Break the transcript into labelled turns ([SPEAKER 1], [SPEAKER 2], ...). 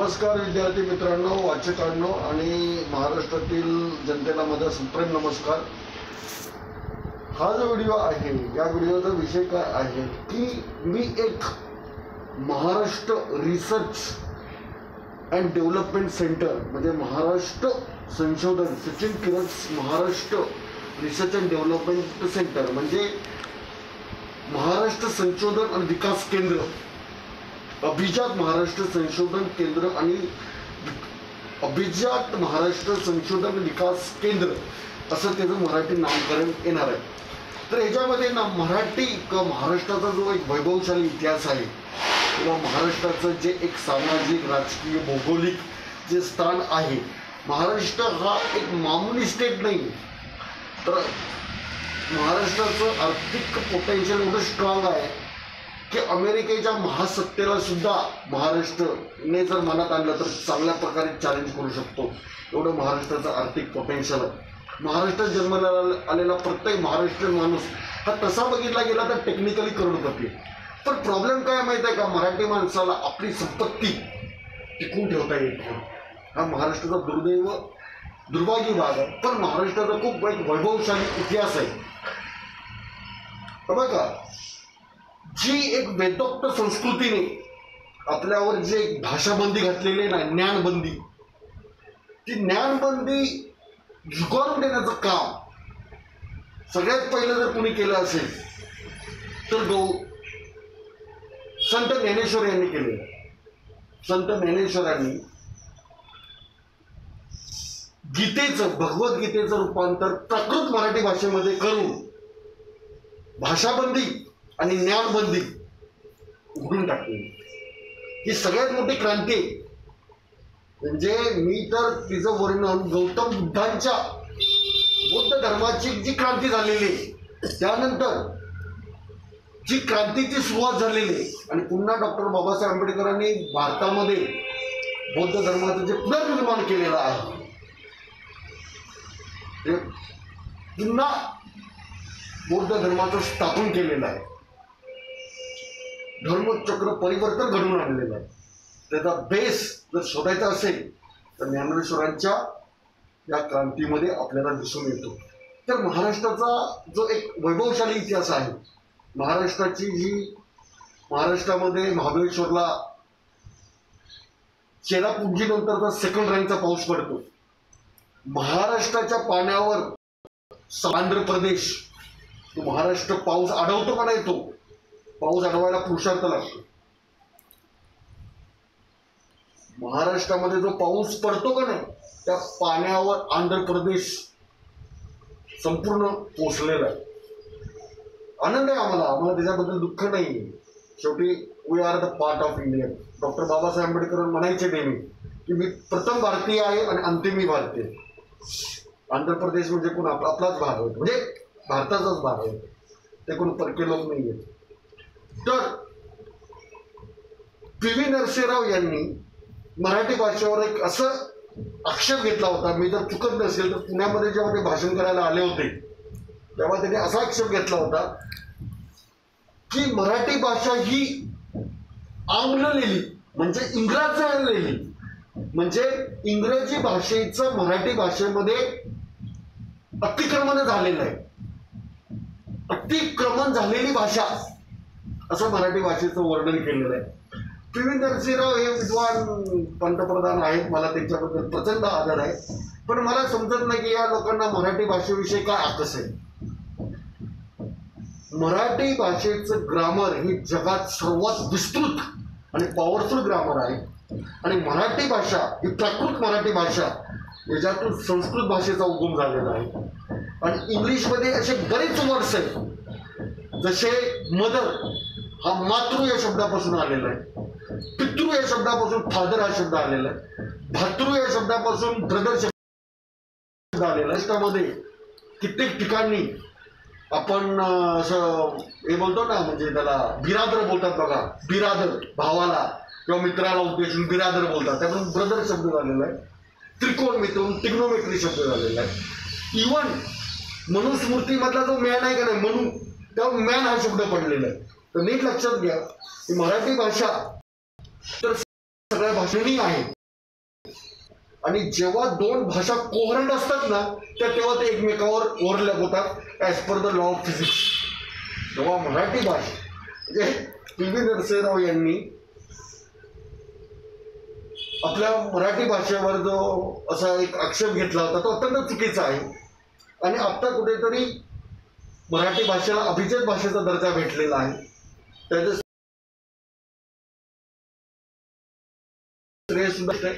[SPEAKER 1] नमस्कार विद्यार्थी मित्रांनो, वाचकांनो आणि महाराष्ट्रातील जनतेला माझा सुप्रेम नमस्कार। हा जो व्हिडिओ आहे, या व्हिडिओचा विषय काय आहे की मी एक Maharashtra research and development centre म्हणजे महाराष्ट्र संशोधन सचिन किरट्स Maharashtra research and development centre म्हणजे महाराष्ट्र संशोधन आणि विकास केंद्र, अभिजात महाराष्ट्र संशोधन केंद्र आणि अभिजात महाराष्ट्र संशोधन विकास केंद्र असं त्याचं मराठी नामकरण येणार आहे। तर याच्यामध्ये ना मराठी महाराष्ट्राचा जो एक वैभवशाली इतिहास आहे किंवा महाराष्ट्राचं जे एक सामाजिक राजकीय भौगोलिक जे स्थान आहे, महाराष्ट्र हा एक मामूली स्टेट नाही, तर महाराष्ट्राचं आर्थिक पोटेन्शियल एवढं स्ट्रॉंग आहे की अमेरिकेच्या महासत्तेला सुद्धा महाराष्ट्रने जर मनात आणलं तर चांगल्या प्रकारे चॅलेंज करू शकतो, एवढं महाराष्ट्राचं आर्थिक पोटेन्शियल आहे। महाराष्ट्रात जन्माला आलेला प्रत्येक महाराष्ट्रीयन माणूस हा तसा बघितला गेला तर टेक्निकली करोडपती, पण प्रॉब्लेम काय माहिती आहे का, मराठी माणसाला आपली संपत्ती टिकवून ठेवता येत नाही। हा महाराष्ट्राचा दुर्भाग्य भाग आहे, पण महाराष्ट्राचा खूप एक वैभवशाली इतिहास आहे। बघा, जी एक वेदोक्त संस्कृतीने आपल्यावर जे भाषाबंदी घातलेली आहे ना, ज्ञानबंदी, ती ज्ञानबंदी झुगारून देण्याचं काम सगळ्यात पहिलं जर कोणी केलं असेल तर संत ज्ञानेश्वर यांनी केलेलं। संत ज्ञानेश्वरांनी गीतेचं, भगवद्गीतेचं रूपांतर प्राकृत मराठी भाषेमध्ये करून भाषाबंदी आणि ज्ञानबंदी उघडून टाकली। ही सगळ्यात मोठी क्रांती आहे। म्हणजे मी तर तिचं वर्णन गौतम बुद्धांच्या बौद्ध धर्माची जी क्रांती झालेली आहे त्यानंतर जी क्रांतीची सुरुवात झालेली आहे आणि पुन्हा डॉक्टर बाबासाहेब आंबेडकरांनी भारतामध्ये बौद्ध धर्माचं जे पुनर्निर्माण केलेलं आहे, ते पुन्हा बौद्ध धर्माचं स्थापन केलेलं आहे, धर्मचक्र परिवर्तन घडवून आणलेलं आहे। त्याचा बेस जर शोधायचा असेल तर ज्ञानेश्वरांच्या या क्रांतीमध्ये आपल्याला दिसून येतो। तर महाराष्ट्राचा जो एक वैभवशाली इतिहास आहे, महाराष्ट्राची जी महाराष्ट्रामध्ये महाबळेश्वरला चेरापुंजीनंतरचा सेकंड रँकचा पाऊस पडतो। महाराष्ट्राच्या पाण्यावर आंध्र प्रदेश, तो महाराष्ट्र पाऊस अडवतो का नाही, तो पाऊस अडवायला पुरुषार्थ लागतो। महाराष्ट्रामध्ये जो पाऊस पडतो का नाही, त्या पाण्यावर आंध्र प्रदेश संपूर्ण पोचलेला आहे। आनंद आहे आम्हाला त्याच्याबद्दल दुःख नाही। शेवटी we are the part of India. Doctor Babasaheb Ambedkar म्हणायचे नेहमी की मी प्रथम भारतीय आहे आणि अंतिमी भारतीय। आंध्र प्रदेश म्हणजे कोण आपलाच भाग आहे, म्हणजे भारताचाच भाग आहे, ते कोण परके लोक नाही आहेत। तर पी व्ही नरसिंहराव यांनी मराठी भाषेवर एक असं आक्षेप घेतला होता, मी जर चुकत नसेल तर पुण्यामध्ये जेव्हा ते भाषण करायला आले होते तेव्हा त्यांनी असा आक्षेप घेतला होता की मराठी भाषा ही आंग्ल लिहिली म्हणजे इंग्रजांनी लिहिली, म्हणजे इंग्रजी भाषेचं मराठी भाषेमध्ये अतिक्रमण झालेलं आहे, अतिक्रमण झालेली भाषा असं मराठी भाषेचं वर्णन केलेलं आहे। पी व्ही नरसिंहराव हे विद्वान पंतप्रधान आहेत, मला त्यांच्याबद्दल प्रचंड आदर आहे, पण मला समजत नाही की या लोकांना मराठी भाषेविषयी काय आकस आहे। मराठी भाषेचं ग्रामर हे जगात सर्वात विस्तृत आणि पॉवरफुल ग्रामर आहे आणि मराठी भाषा ही प्राकृत मराठी भाषा याच्यातून संस्कृत भाषेचा उगम झालेला आहे। आणि इंग्लिशमध्ये असे बरेच वर्ड्स आहेत, जसे मदर हा मातृ या शब्दापासून आलेला आहे, पितृ या शब्दापासून फादर हा शब्द आलेला आहे, भातृ या शब्दापासून ब्रदर शब्द आलेला आहे। त्यामध्ये कित्येक ठिकाणी आपण असं हे बोलतो ना, म्हणजे त्याला बिरादर बोलतात बघा, बिरादर भावाला किंवा मित्राला उद्देशून बिरादर बोलतात, त्यातून ब्रदर शब्द झालेला आहे। त्रिकोणमितीतून टिग्नोमेट्री शब्द झालेला आहे। इव्हन मनुस्मृतीमधला जो मॅन आहे का नाही, म्हणून त्या मॅन हा शब्द पडलेला आहे। तर नीट लक्षात घ्या की मराठी भाषा तर सगळ्या भाषेनी आहे। आणि जेव्हा दोन भाषा कोहरंट असतात ना तेव्हा ते एकमेकावर ओव्हरलॅप होतात as per the law of physics. जेव्हा मराठी भाषा म्हणजे पी.व्ही. नरसिंहराव यांनी आपल्या मराठी भाषेवर जो असा एक आक्षेप घेतला होता तो अत्यंत चुकीचा आहे. आणि आता कुठेतरी मराठी भाषेला अभिजात भाषेचा दर्जा भेटलेला आहे. त्याचे श्रेय सुद्धा